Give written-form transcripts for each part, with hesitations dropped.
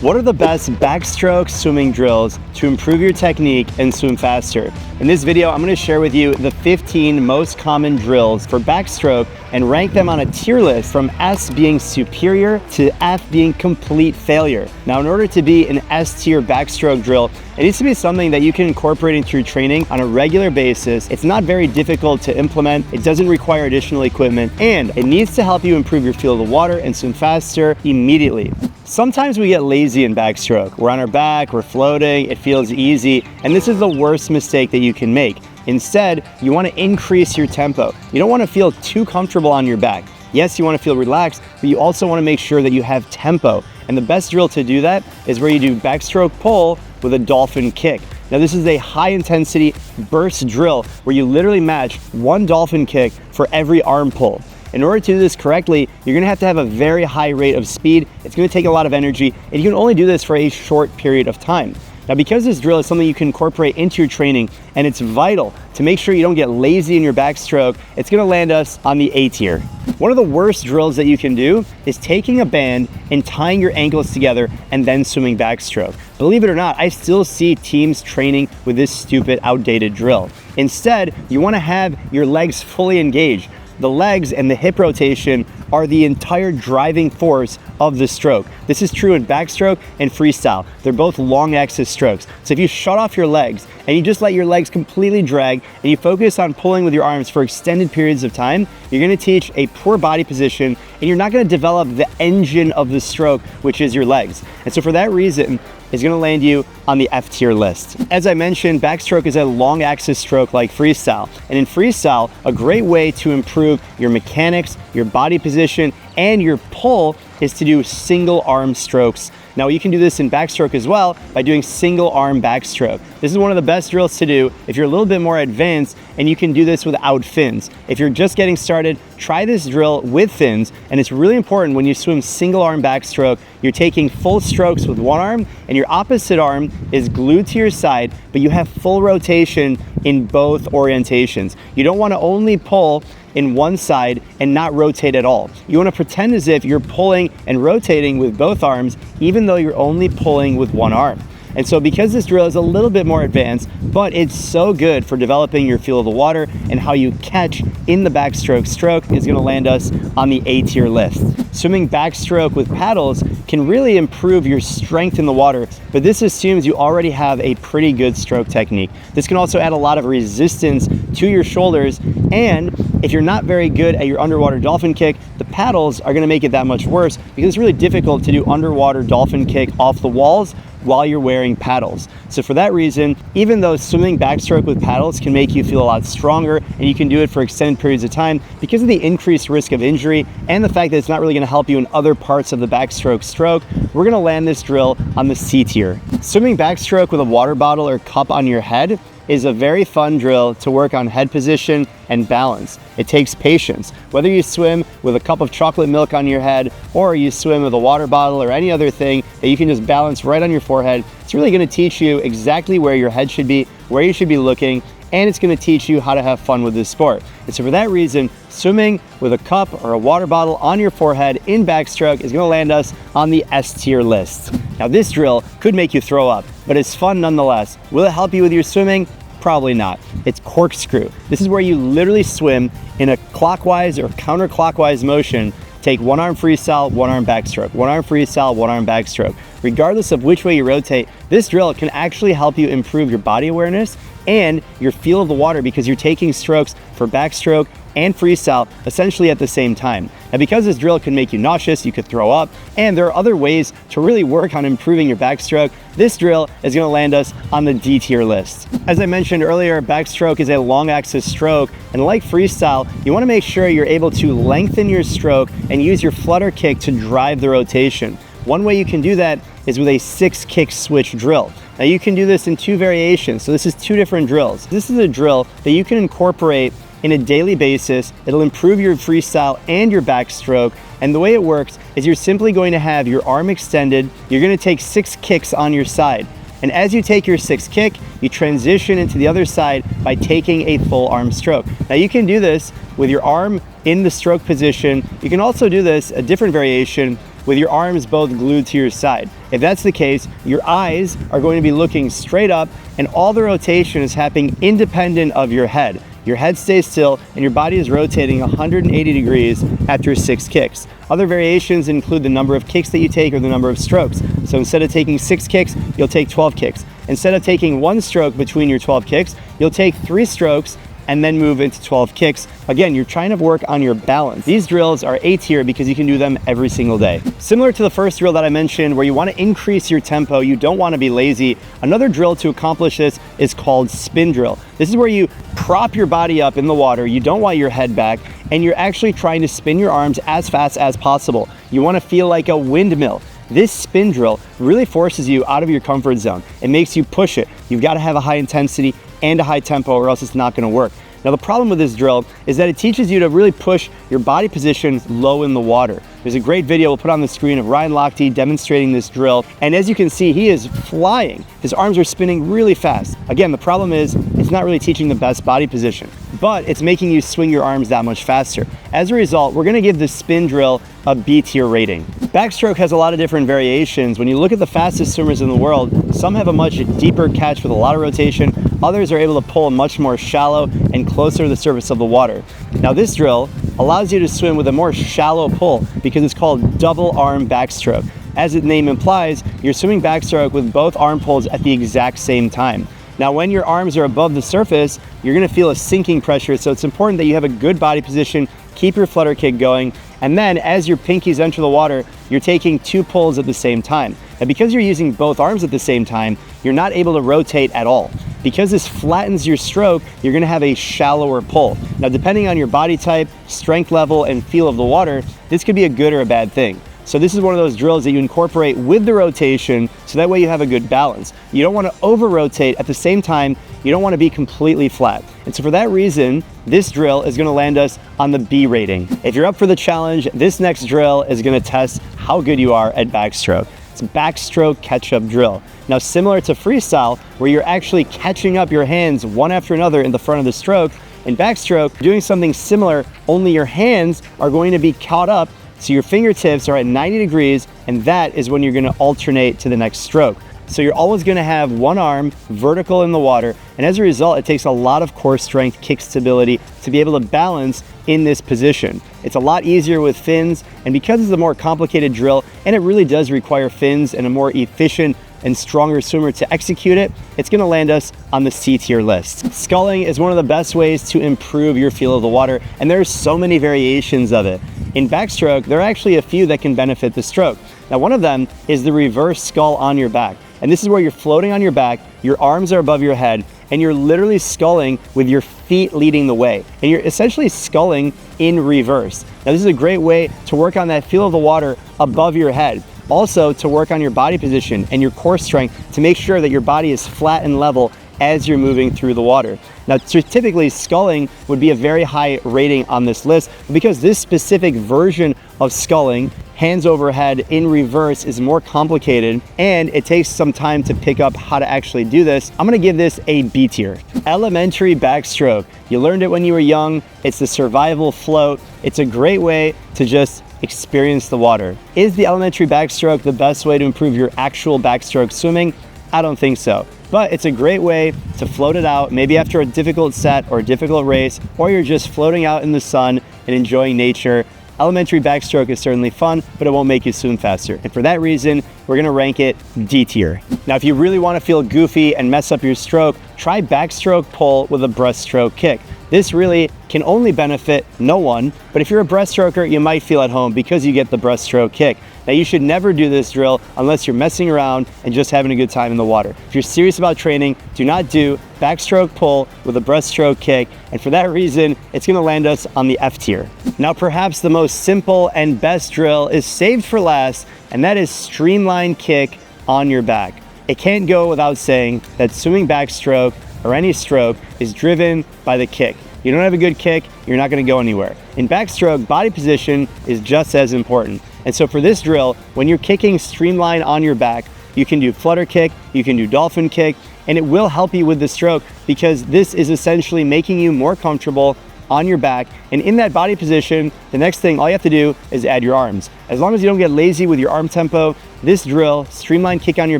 What are the best backstroke swimming drills to improve your technique and swim faster? In this video, I'm going to share with you the 15 most common drills for backstroke and rank them on a tier list from S being superior to F being complete failure. Now, in order to be an S tier backstroke drill, it needs to be something that you can incorporate into your training on a regular basis. It's not very difficult to implement. It doesn't require additional equipment, and it needs to help you improve your feel of the water and swim faster immediately. Sometimes we get lazy in backstroke. We're on our back, we're floating, it feels easy, and this is the worst mistake that you can make. Instead, you want to increase your tempo. You don't want to feel too comfortable on your back. Yes, you want to feel relaxed, but you also want to make sure that you have tempo. And the best drill to do that is where you do backstroke pull with a dolphin kick. Now, this is a high intensity burst drill where you literally match one dolphin kick for every arm pull. In order to do this correctly, you're gonna have to have a very high rate of speed. It's gonna take a lot of energy, and you can only do this for a short period of time. Now, because this drill is something you can incorporate into your training, and it's vital to make sure you don't get lazy in your backstroke, it's gonna land us on the A tier. One of the worst drills that you can do is taking a band and tying your ankles together and then swimming backstroke. Believe it or not, I still see teams training with this stupid, outdated drill. Instead, you wanna have your legs fully engaged. The legs and the hip rotation are the entire driving force of the stroke. This is true in backstroke and freestyle. They're both long axis strokes. So if you shut off your legs and you just let your legs completely drag and you focus on pulling with your arms for extended periods of time, you're gonna teach a poor body position and you're not gonna develop the engine of the stroke, which is your legs. And so for that reason, it's gonna land you on the F tier list. As I mentioned, backstroke is a long axis stroke like freestyle. And in freestyle, a great way to improve your mechanics, your body position, and your pull is to do single arm strokes. Now, you can do this in backstroke as well by doing single arm backstroke. This is one of the best drills to do if you're a little bit more advanced, and you can do this without fins. If you're just getting started, try this drill with fins, and it's really important when you swim single arm backstroke, you're taking full strokes with one arm, and your opposite arm is glued to your side, but you have full rotation in both orientations. You don't want to only pull in one side and not rotate at all. You want to pretend as if you're pulling and rotating with both arms, even though you're only pulling with one arm. And so because this drill is a little bit more advanced, but it's so good for developing your feel of the water and how you catch in the backstroke stroke, is gonna land us on the A tier list. Swimming backstroke with paddles can really improve your strength in the water, but this assumes you already have a pretty good stroke technique. This can also add a lot of resistance to your shoulders, and if you're not very good at your underwater dolphin kick, the paddles are gonna make it that much worse because it's really difficult to do underwater dolphin kick off the walls while you're wearing paddles. So for that reason, even though swimming backstroke with paddles can make you feel a lot stronger and you can do it for extended periods of time, because of the increased risk of injury and the fact that it's not really gonna help you in other parts of the backstroke stroke, we're gonna land this drill on the C tier. Swimming backstroke with a water bottle or cup on your head is a very fun drill to work on head position and balance. It takes patience. Whether you swim with a cup of chocolate milk on your head or you swim with a water bottle or any other thing that you can just balance right on your forehead, it's really gonna teach you exactly where your head should be, where you should be looking, and it's gonna teach you how to have fun with this sport. And so for that reason, swimming with a cup or a water bottle on your forehead in backstroke is gonna land us on the S tier list. Now, this drill could make you throw up, but it's fun nonetheless. Will it help you with your swimming? Probably not. It's corkscrew. This is where you literally swim in a clockwise or counterclockwise motion, take one arm freestyle, one arm backstroke, one arm freestyle, one arm backstroke. Regardless of which way you rotate, this drill can actually help you improve your body awareness and your feel of the water because you're taking strokes for backstroke and freestyle essentially at the same time. Now, because this drill can make you nauseous, you could throw up, and there are other ways to really work on improving your backstroke, this drill is gonna land us on the D tier list. As I mentioned earlier, backstroke is a long axis stroke, and like freestyle, you wanna make sure you're able to lengthen your stroke and use your flutter kick to drive the rotation. One way you can do that is with a 6-kick switch drill. Now, you can do this in 2 variations, so this is 2 different drills. This is a drill that you can incorporate in a daily basis. It'll improve your freestyle and your backstroke. And the way it works is you're simply going to have your arm extended. You're going to take 6 kicks on your side. And as you take your 6th kick, you transition into the other side by taking a full arm stroke. Now, you can do this with your arm in the stroke position. You can also do this, a different variation, with your arms both glued to your side. If that's the case, your eyes are going to be looking straight up and all the rotation is happening independent of your head. Your head stays still and your body is rotating 180 degrees after 6 kicks. Other variations include the number of kicks that you take or the number of strokes. So instead of taking 6 kicks, you'll take 12 kicks. Instead of taking 1 stroke between your 12 kicks, you'll take 3 strokes and then move into 12 kicks. Again, you're trying to work on your balance. These drills are A tier because you can do them every single day. Similar to the first drill that I mentioned where you want to increase your tempo, you don't want to be lazy. Another drill to accomplish this is called spin drill. This is where you prop your body up in the water, you don't want your head back, and you're actually trying to spin your arms as fast as possible. You want to feel like a windmill. This spin drill really forces you out of your comfort zone. It makes you push it. You've got to have a high intensity and a high tempo or else it's not going to work. Now the problem with this drill is that it teaches you to really push your body position low in the water. There's a great video we'll put on the screen of Ryan Lochte demonstrating this drill, and as you can see, he is flying. His arms are spinning really fast. Again, the problem is it's not really teaching the best body position, but it's making you swing your arms that much faster. As a result, we're going to give the spin drill a B tier rating. Backstroke has a lot of different variations. When you look at the fastest swimmers in the world, some have a much deeper catch with a lot of rotation. Others are able to pull much more shallow and closer to the surface of the water. Now this drill allows you to swim with a more shallow pull because it's called double arm backstroke. As the name implies, you're swimming backstroke with both arm pulls at the exact same time. Now when your arms are above the surface, you're going to feel a sinking pressure, so it's important that you have a good body position, keep your flutter kick going, and then as your pinkies enter the water, you're taking 2 pulls at the same time. Now because you're using both arms at the same time, you're not able to rotate at all. Because this flattens your stroke, you're gonna have a shallower pull. Now depending on your body type, strength level, and feel of the water, this could be a good or a bad thing. So this is one of those drills that you incorporate with the rotation so that way you have a good balance. You don't want to over rotate at the same time, you don't want to be completely flat. And so for that reason, this drill is going to land us on the B rating. If you're up for the challenge, this next drill is going to test how good you are at backstroke. It's a backstroke catch-up drill. Now similar to freestyle, where you're actually catching up your hands one after another in the front of the stroke, in backstroke, doing something similar, only your hands are going to be caught up. So your fingertips are at 90 degrees, and that is when you're gonna alternate to the next stroke. So you're always gonna have one arm vertical in the water, and as a result, it takes a lot of core strength, kick stability to be able to balance in this position. It's a lot easier with fins, and because it's a more complicated drill, and it really does require fins and a more efficient and stronger swimmer to execute it, it's gonna land us on the C tier list. Sculling is one of the best ways to improve your feel of the water, and there's so many variations of it. In backstroke, there are actually a few that can benefit the stroke. Now one of them is the reverse scull on your back. And this is where you're floating on your back, your arms are above your head, and you're literally sculling with your feet leading the way. And you're essentially sculling in reverse. Now this is a great way to work on that feel of the water above your head. Also to work on your body position and your core strength to make sure that your body is flat and level as you're moving through the water. Now typically sculling would be a very high rating on this list, but because this specific version of sculling, hands overhead in reverse, is more complicated and it takes some time to pick up how to actually do this, I'm gonna give this a B tier. Elementary backstroke. You learned it when you were young. It's the survival float. It's a great way to just experience the water. Is the elementary backstroke the best way to improve your actual backstroke swimming? I don't think so. But it's a great way to float it out, maybe after a difficult set or a difficult race, or you're just floating out in the sun and enjoying nature. Elementary backstroke is certainly fun, but it won't make you swim faster. And for that reason, we're gonna rank it D tier. Now, if you really wanna feel goofy and mess up your stroke, try backstroke pull with a breaststroke kick. This really can only benefit no one, but if you're a breaststroker, you might feel at home because you get the breaststroke kick. Now you should never do this drill unless you're messing around and just having a good time in the water. If you're serious about training, do not do backstroke pull with a breaststroke kick, and for that reason, it's gonna land us on the F tier. Now perhaps the most simple and best drill is saved for last, and that is streamline kick on your back. It can't go without saying that swimming backstroke or any stroke is driven by the kick. You don't have a good kick, you're not gonna go anywhere. In backstroke, body position is just as important. And so for this drill, when you're kicking streamline on your back, you can do flutter kick, you can do dolphin kick, and it will help you with the stroke because this is essentially making you more comfortable on your back. And in that body position, the next thing, all you have to do is add your arms. As long as you don't get lazy with your arm tempo, this drill, streamline kick on your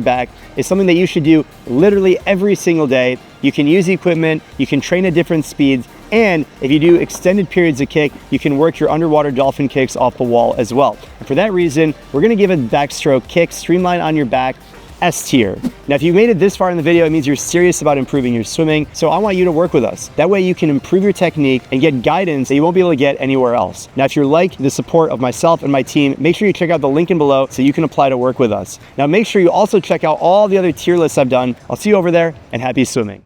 back, is something that you should do literally every single day. You can use the equipment, you can train at different speeds, and if you do extended periods of kick, you can work your underwater dolphin kicks off the wall as well. And for that reason, we're gonna give a backstroke kick, streamline on your back, S tier. Now, if you made it this far in the video, it means you're serious about improving your swimming. So I want you to work with us. That way you can improve your technique and get guidance that you won't be able to get anywhere else. Now, if you're like the support of myself and my team, make sure you check out the link in below so you can apply to work with us. Now, make sure you also check out all the other tier lists I've done. I'll see you over there, and happy swimming.